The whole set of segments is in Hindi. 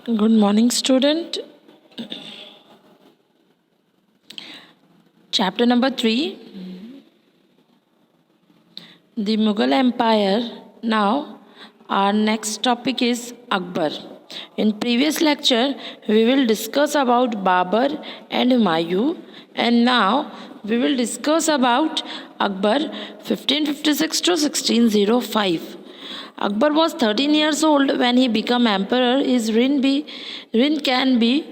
Good morning, student. Chapter number 3, the Mughal Empire. Now, our next topic is Akbar. In previous lecture, we will discuss about Babur and Humayun, and now we will discuss about Akbar 1556 to 1605. Akbar was 13 years old when he became emperor. His reign can be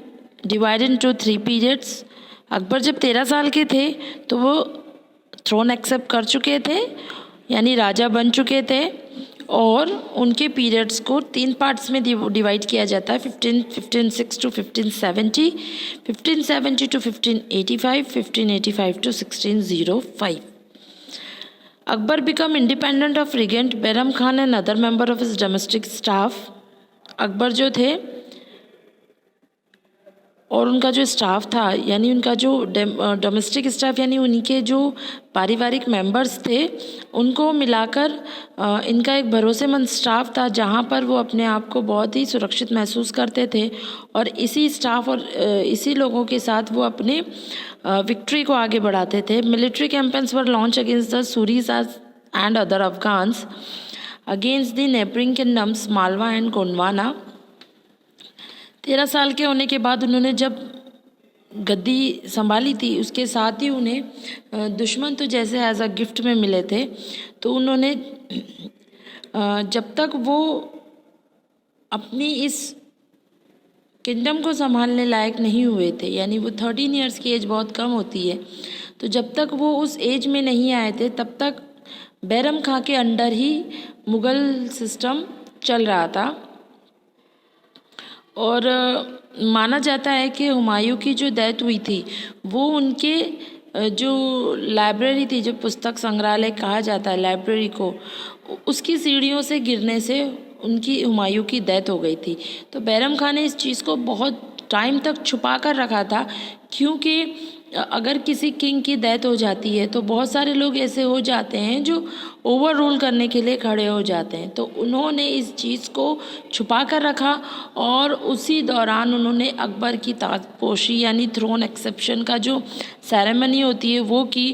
divided into 3 periods. Akbar जब 13 साल के थे तो वो थ्रोन एक्सेप्ट कर चुके थे, यानी राजा बन चुके थे, और उनके पीरियड्स को 3 पार्ट्स में डिवाइड किया जाता है, 1556 to 1570, 1570 to 1585, 1585 to 1605. Akbar became independent of regent Bairam Khan and other member of his domestic staff. Akbar जो थे और उनका जो स्टाफ था, यानी उनका जो डोमेस्टिक स्टाफ यानी उन्हीं के जो पारिवारिक मेंबर्स थे, उनको मिलाकर इनका एक भरोसेमंद स्टाफ था जहां पर वो अपने आप को बहुत ही सुरक्षित महसूस करते थे, और इसी स्टाफ और इसी लोगों के साथ वो अपने विक्ट्री को आगे बढ़ाते थे. Military campaigns were launch against the Suri's and other Afghans against the neighbouring kingdoms Malwa and Gondwana. 13 साल के होने के बाद उन्होंने जब गद्दी संभाली थी, उसके साथ ही उन्हें दुश्मन तो जैसे एज अ गिफ्ट में मिले थे, तो उन्होंने जब तक वो अपनी इस किंगडम को संभालने लायक नहीं हुए थे, यानी वो 13 इयर्स की एज बहुत कम होती है, तो जब तक वो उस एज में नहीं आए थे तब तक बैरम खां के अंडर ही मुग़ल सिस्टम चल रहा था. और माना जाता है कि हुमायूं की जो डेथ हुई थी वो उनके जो लाइब्रेरी थी, जो पुस्तक संग्रहालय कहा जाता है लाइब्रेरी को, उसकी सीढ़ियों से गिरने से उनकी हुमायूं की डेथ हो गई थी. तो बैरम खान ने इस चीज़ को बहुत टाइम तक छुपा कर रखा था, क्योंकि अगर किसी किंग की डेथ हो जाती है तो बहुत सारे लोग ऐसे हो जाते हैं जो ओवर रूल करने के लिए खड़े हो जाते हैं. तो उन्होंने इस चीज़ को छुपा कर रखा, और उसी दौरान उन्होंने अकबर की ताजपोशी यानी थ्रोन एक्सेप्शन का जो सेरेमनी होती है वो की,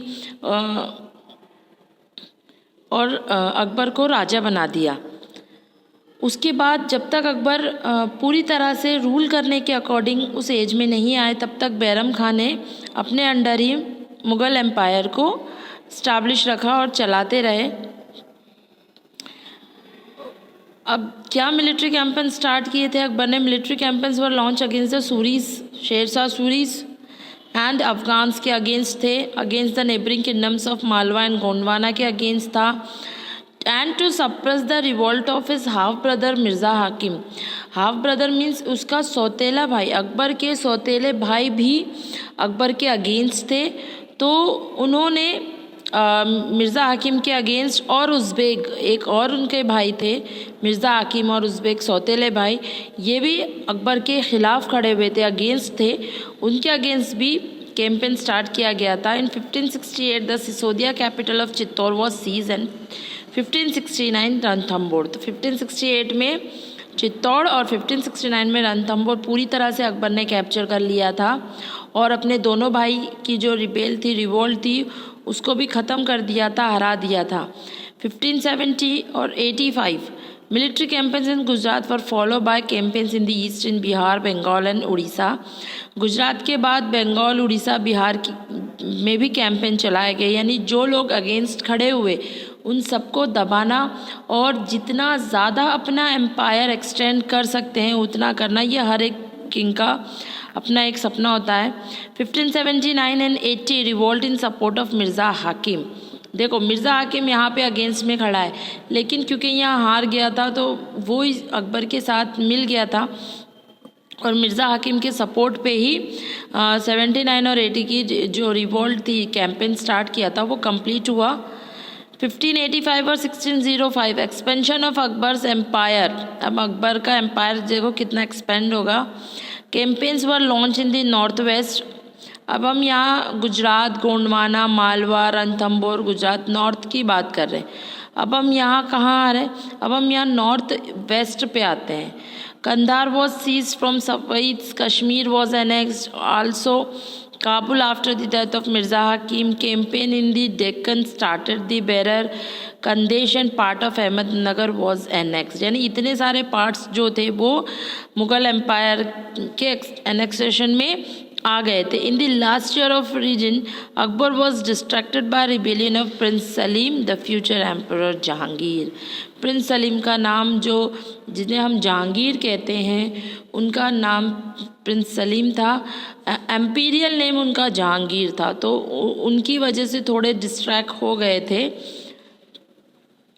और अकबर को राजा बना दिया. उसके बाद जब तक अकबर पूरी तरह से रूल करने के अकॉर्डिंग उस एज में नहीं आए, तब तक बैरम खान ने अपने अंडर ही मुग़ल एम्पायर को स्टैब्लिश रखा और चलाते रहे. अब क्या मिलिट्री कैंपेन स्टार्ट किए थे अकबर ने? Military campaigns were launch against the Suris, Shershah Suris and Afghans के अगेंस्ट थे, against the neighbouring kingdoms of Malwa and Gondwana के अगेंस्ट था, and to suppress the revolt of his half brother Mirza Hakim. Half brother means उसका सौतेला भाई. अकबर के सौतेले भाई भी अकबर के अगेंस्ट थे, तो उन्होंने मिर्ज़ा हाकिम के अगेंस्ट, और उज़्बेक एक और उनके भाई थे, मिर्ज़ा हाकिम और उज़्बेक सौतेले भाई, ये भी अकबर के ख़िलाफ़ खड़े हुए थे, अगेंस्ट थे. उनके अगेंस्ट भी कैंपेन स्टार्ट किया गया था. In 1568 the Sisodia capital of Chittor was siege and 1569 Ranthambore. तो 1568 में चित्तौड़ और 1569 में रणथंबोर पूरी तरह से अकबर ने कैप्चर कर लिया था, और अपने दोनों भाई की जो रिवोल्ट थी उसको भी ख़त्म कर दिया था, हरा दिया था. 1570 और 85 military campaigns in Gujarat were followed by campaigns in the east in Bihar, Bengal and Orissa. Gujarat के बाद बंगाल, उड़ीसा, बिहार में भी कैंपेन चलाए गए, यानी जो लोग अगेंस्ट खड़े हुए उन सबको दबाना और जितना ज़्यादा अपना एम्पायर एक्सटेंड कर सकते हैं उतना करना, ये हर एक किंग का अपना एक सपना होता है. 1579 and 80 revolt in support of Mirza हाकिम. देखो, मिर्ज़ा हाकिम यहाँ पे अगेंस्ट में खड़ा है, लेकिन क्योंकि यहाँ हार गया था तो वो अकबर के साथ मिल गया था, और मिर्ज़ा हाकिम के सपोर्ट पे ही 79 और 80 की जो रिवोल्ट थी, कैंपेन स्टार्ट किया था, वो कंप्लीट हुआ. 1585 और 1605 एक्सपेंशन ऑफ अकबर्स एम्पायर. अब अकबर का एम्पायर देखो कितना एक्सपेंड होगा. Campaigns were launch in the north west. अब हम यहाँ गुजरात, गोंडवाना, मालवा, रणथंबोर, गुजरात नॉर्थ की बात कर रहे हैं. अब हम यहाँ कहाँ आ रहे हैं? अब हम यहाँ नॉर्थ वेस्ट पे आते हैं. Kandahar was seized from Safavids. Kashmir was annexed. Also, Kabul after the death of Mirza Hakim. Campaign in the Deccan started. The Berar, Kandesh and part of Ahmednagar was annexed. यानी इतने सारे पार्ट्स जो थे वो मुगल एम्पायर के एनेक्सेशन में आ गए थे. In the last year of reign Akbar was distracted by rebellion of prince Salim the future emperor Jahangir. Prince Salim का नाम जो जिन्हें हम जहांगीर कहते हैं उनका नाम प्रिंस सलीम था. एम्पीरियल नेम उनका जहांगीर था. तो उनकी वजह से थोड़े डिस्ट्रैक्ट हो गए थे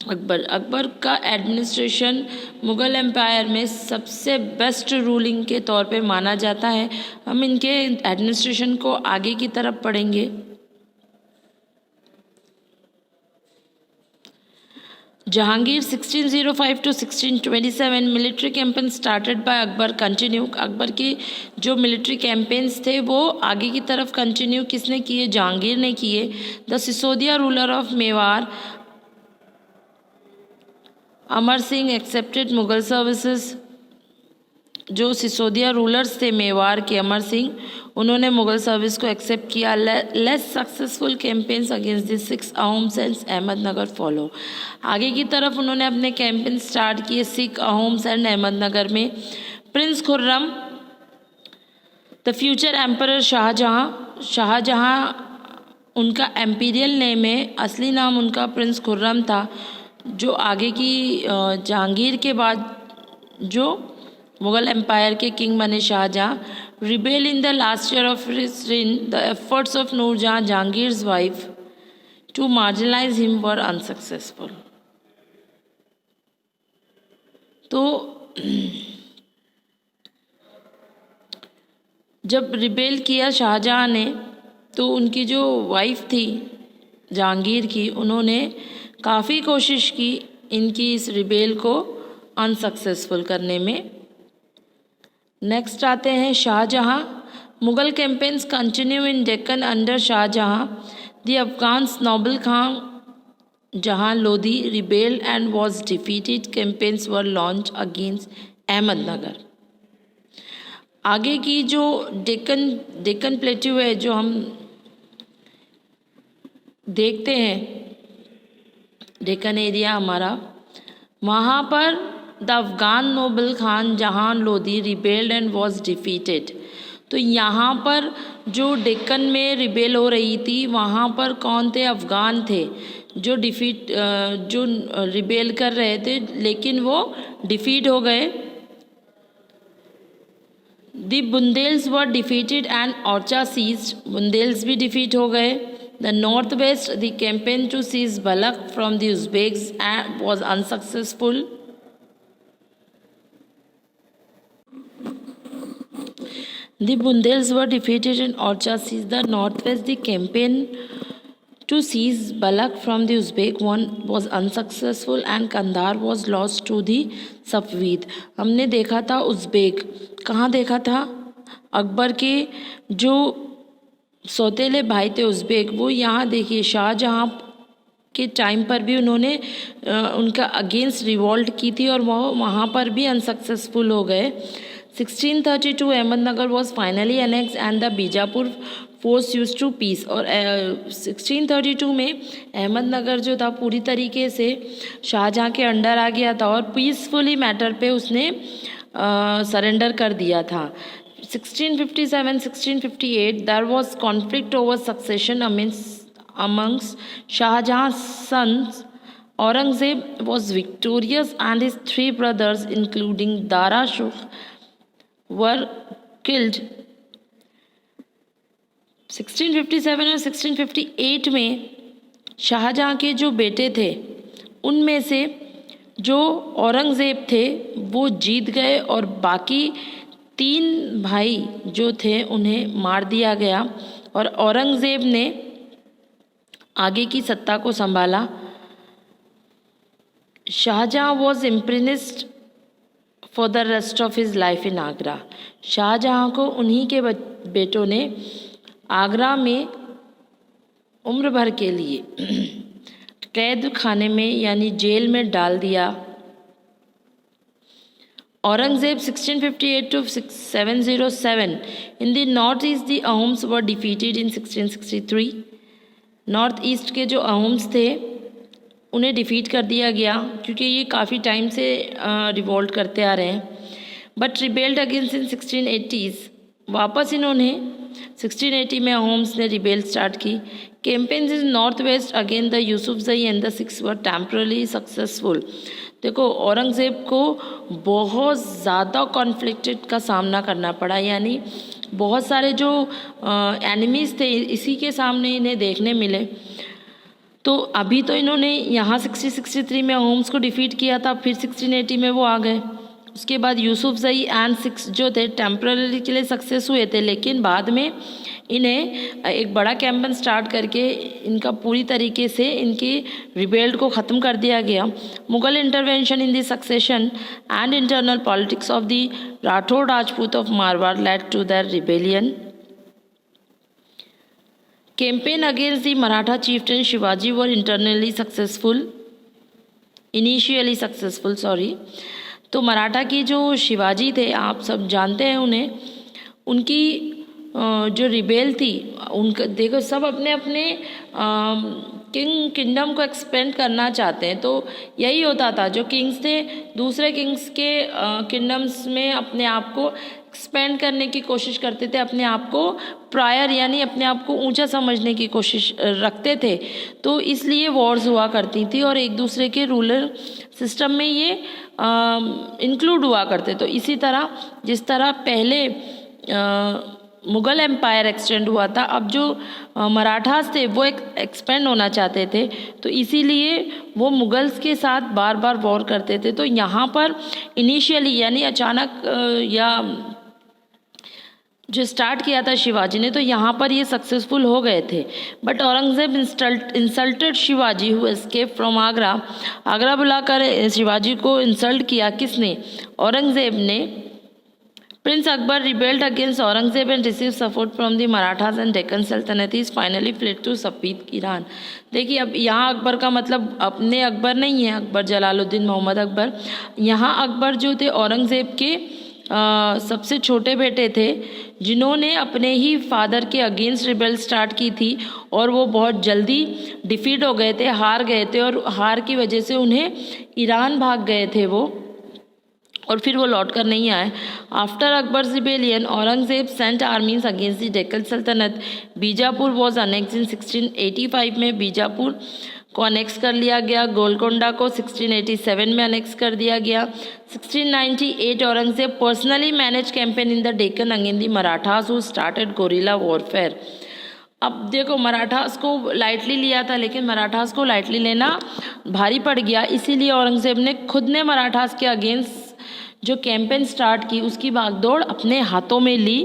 अकबर का एडमिनिस्ट्रेशन मुग़ल एम्पायर में सबसे बेस्ट रूलिंग के तौर पे माना जाता है. हम इनके एडमिनिस्ट्रेशन को आगे की तरफ पढ़ेंगे. Jahangir 1605 to 1627 military campaign started by Akbar continue. Akbar की जो मिलिट्री कैंपेन्स थे वो आगे की तरफ कंटिन्यू किसने किए? जहांगीर ने किए. The Sisodia ruler of Mewar Amar Singh accepted Mughal services. जो सिसोदिया रूलर्स थे मेवाड़ के अमर सिंह, उन्होंने मुगल सर्विस को एक्सेप्ट किया. Less successful campaigns against the Sikh Ahoms and Ahmednagar follow. आगे की तरफ उन्होंने अपने कैंपेन स्टार्ट किए सिख अहोम्स एंड अहमदनगर में. Prince Khurram the future emperor Shahjahan उनका एम्पीरियल नेम है. असली नाम उनका प्रिंस खुर्रम था. जो आगे की जहांगीर के बाद जो मुग़ल एम्पायर के किंग बने Shahjahan. Rebel in the last year of his reign. The efforts of Nurjahan Jahangir's wife to marginalise him were unsuccessful. तो जब रिबेल किया शाहजहाँ ने तो उनकी जो वाइफ थी जहांगीर की, उन्होंने काफ़ी कोशिश की इनकी इस रिबेल को अनसक्सेसफुल करने में. नेक्स्ट आते हैं Shahjahan. Mughal campaigns continue in Deccan under Shahjahan. The Afghans noble Khan Jahan Lodhi rebelled and was defeated. Campaigns were launch against Ahmadnagar. आगे की जो डेक्कन प्लेट्यू है जो हम देखते हैं, डेक्कन एरिया हमारा, वहाँ पर the Afghan Nobel Khan Jahan Lodhi rebelled and was defeated. तो यहाँ पर जो डेक्कन में रिबेल हो रही थी वहाँ पर कौन थे? अफ़गान थे जो जो रिबेल कर रहे थे, लेकिन वो डिफीट हो गए. The Bundelas were defeated and Orchha seized. Bundelas भी डिफीट हो गए. The northwest, the campaign to seize Balkh from the Uzbeks was unsuccessful. The Bundels were defeated and Orcha seized the northwest. The campaign to seize Balkh from the Uzbek one was unsuccessful and Kandahar was lost to the Safavid. हमने देखा था उज़्बेक. कहाँ देखा था? अकबर के जो सौतेले भाई थे उज़्बेक, वो यहाँ देखिए शाहजहाँ के टाइम पर भी उन्होंने उनका अगेंस्ट रिवॉल्ट की थी और वो वहाँ पर भी अनसक्सेसफुल हो गए. 1632 Ahmednagar was finally annex and the Bijapur force use to peace. और 1632 में अहमदनगर जो था पूरी तरीके से शाहजहाँ के अंडर आ गया था और पीसफुली मैटर पे उसने सरेंडर कर दिया था. 1657-1658 there was conflict over succession amongst Shahjahan's sons. Aurangzeb was victorious and his three brothers including Dara Shah were killed. 1657 और 1658 में शाहजहाँ के जो बेटे थे उनमें से जो औरंगज़ेब थे वो जीत गए और बाकी 3 भाई जो थे उन्हें मार दिया गया और औरंगज़ेब ने आगे की सत्ता को संभाला. Shahjahan was imprisoned for the rest of his life in Agra. Shahjahan को उन्हीं के बेटों ने आगरा में उम्र भर के लिए कैद खाने में यानी जेल में डाल दिया Aurangzeb 1658 to 707. In the north east the Ahoms were defeated in 1663. North east के जो अहोम्स थे उन्हें डिफीट कर दिया गया क्योंकि ये काफ़ी टाइम से रिवोल्ट करते आ रहे हैं. But rebelled against in 1680s. वापस इन्होंने 1680 में अहोम्स ने रिबेल स्टार्ट की. Campaigns in north west again the Yousafzai and the six were temporarily successful. देखो औरंगज़ेब को बहुत ज़्यादा कॉन्फ्लिक्टेड का सामना करना पड़ा, यानी बहुत सारे जो एनिमीज़ थे इसी के सामने इन्हें देखने मिले. तो अभी तो इन्होंने यहाँ 1663 में होम्स को डिफीट किया था, फिर 1680 में वो आ गए. उसके बाद यूसुफजई एंड सिक्स जो थे टेम्पररी के लिए सक्सेस हुए थे, लेकिन बाद में इन्हें एक बड़ा कैंपेन स्टार्ट करके इनका पूरी तरीके से इनकी रिबेल्ड को ख़त्म कर दिया गया. Mughal intervention in the succession and internal politics of the Rathore Rajput of Marwar led to the rebellion. Campaign against the Maratha chieftain Shivaji were internally successful, initially successful sorry. तो मराठा की जो शिवाजी थे, आप सब जानते हैं उन्हें, उनकी जो रिबेल थी उनका देखो सब अपने अपने किंगडम को एक्सपेंड करना चाहते हैं. तो यही होता था, जो किंग्स थे दूसरे किंग्स के किंगडम्स में अपने आप को एक्सपेंड करने की कोशिश करते थे, अपने आप को प्रायर यानी अपने आप को ऊंचा समझने की कोशिश रखते थे. तो इसलिए वॉर्स हुआ करती थी और एक दूसरे के रूलर सिस्टम में ये इंक्लूड हुआ करते. तो इसी तरह जिस तरह पहले मुग़ल एम्पायर एक्सटेंड हुआ था, अब जो मराठास थे वो एक्सपेंड होना चाहते थे, तो इसीलिए वो मुग़ल्स के साथ बार बार वॉर करते थे. तो यहाँ पर इनिशियली यानी अचानक या जो स्टार्ट किया था शिवाजी ने, तो यहाँ पर ये सक्सेसफुल हो गए थे. But Aurangzeb insulted Shivaji who escape from Agra. Agra बुलाकर शिवाजी को इंसल्ट किया. किसने? औरंगज़ेब ने. Prince Akbar rebelled against Aurangzeb and receive support from the Marathas and Deccan sultanates finally fled to Safavid Iran. देखिए अब यहाँ अकबर का मतलब अपने अकबर नहीं है, अकबर जलालुद्दीन मोहम्मद अकबर. यहाँ अकबर जो थे औरंगज़ेब के सबसे छोटे बेटे थे, जिन्होंने अपने ही फादर के अगेंस्ट रिबेल स्टार्ट की थी और वो बहुत जल्दी डिफीट हो गए थे, हार गए थे और हार की वजह से उन्हें ईरान भाग गए थे वो, और फिर वो लौट कर नहीं आए. After Akbar's rebellion Aurangzeb sent armies against the Deccan sultanate. Bijapur was annex इन 1685 में बीजापुर को अनेक्स कर लिया गया. गोलकोंडा को 1687 में अनेक्स कर दिया गया. 1698 Aurangzeb personally manage campaign in the Deccan against the Marathas who started guerrilla warfare. अब देखो मराठास को लाइटली लिया था, लेकिन मराठास को लाइटली लेना भारी पड़ गया, इसीलिए औरंगज़ेब ने खुद ने मराठास के अगेंस्ट जो कैंपेन स्टार्ट की उसकी भागदौड़ अपने हाथों में ली.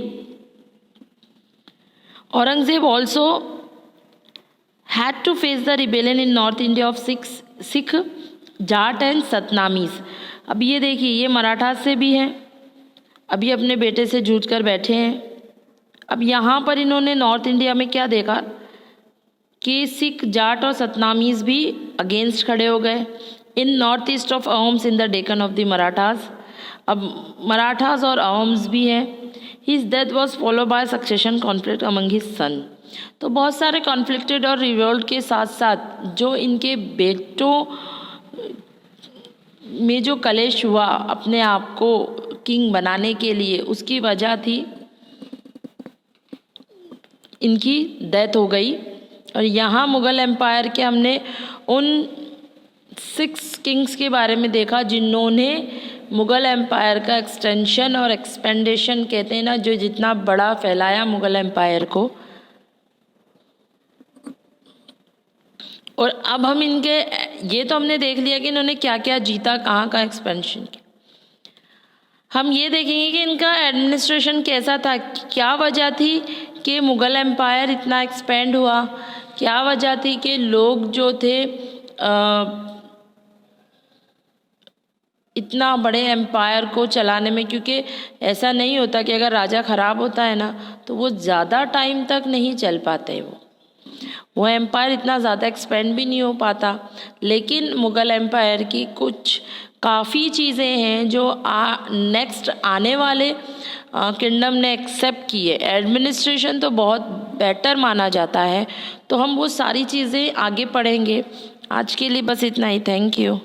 Aurangzeb also had to face the rebellion in North India of Sikh, Jat and Satnamis. अब ये देखिए ये मराठास से भी हैं, अभी अपने बेटे से जूझ कर बैठे हैं. अब यहाँ पर इन्होंने नॉर्थ इंडिया में क्या देखा कि सिख, जाट और सतनामीज़ भी अगेंस्ट खड़े हो गए. In north east of Ahoms in the Deccan of the Marathas. अब मराठास और अहोम्स भी हैं. His death was follow by succession conflict among his son. तो बहुत सारे कॉन्फ्लिक्टेड और रिवोल्ट के साथ साथ जो इनके बेटों में जो कलेश हुआ अपने आप को किंग बनाने के लिए, उसकी वजह थी इनकी डेथ हो गई. और यहाँ मुग़ल एम्पायर के हमने उन 6 किंग्स के बारे में देखा जिन्होंने मुग़ल एम्पायर का एक्सटेंशन और एक्सपेंडेशन कहते हैं ना, जो जितना बड़ा फैलाया मुग़ल एम्पायर को. और अब हम इनके ये तो हमने देख लिया कि इन्होंने क्या क्या जीता, कहाँ का एक्सपेंशन किया. हम ये देखेंगे कि इनका एडमिनिस्ट्रेशन कैसा था, क्या वजह थी कि मुग़ल एम्पायर इतना एक्सपेंड हुआ, क्या वजह थी कि लोग जो थे इतना बड़े एम्पायर को चलाने में, क्योंकि ऐसा नहीं होता कि अगर राजा ख़राब होता है ना तो वो ज़्यादा टाइम तक नहीं चल पाते, वो एम्पायर इतना ज़्यादा एक्सपेंड भी नहीं हो पाता. लेकिन मुग़ल एम्पायर की कुछ काफ़ी चीज़ें हैं जो नेक्स्ट आने वाले किंगडम ने एक्सेप्ट की है। एडमिनिस्ट्रेशन तो बहुत बेटर माना जाता है, तो हम वो सारी चीज़ें आगे पढ़ेंगे। आज के लिए बस इतना ही। Thank you.